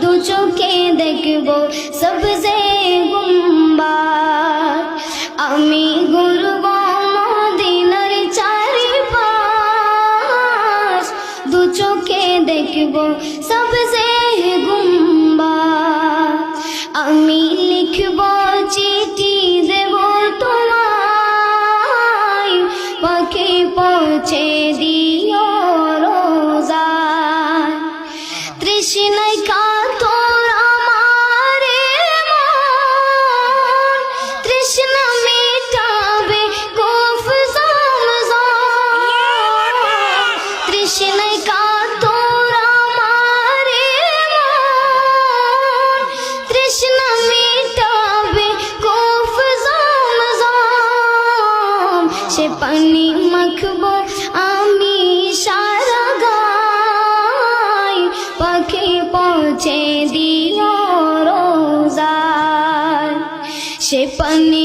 দু চোখে দেখবো সবজে গুম্বার। আমি ঘুরবো মদিনার চারিপাশ, দু চোখে দেখবো সবজে গুম্বার। আমি লিখবো চিঠি দেব তোমায়, পাখি পৌঁছে দিও রোজায়। তৃষ্ণায় কাতর আমার মন, তৃষ্ণা মেটাবে কোফ জমজম। তৃষ্ণায় কাতর আমার মন, তৃষ্ণা মেটাবে কোফ জমজম। সে পানি মাখবো আমি সারা গায়, পাখি পৌঁছে দিও রোজায়। সে পানি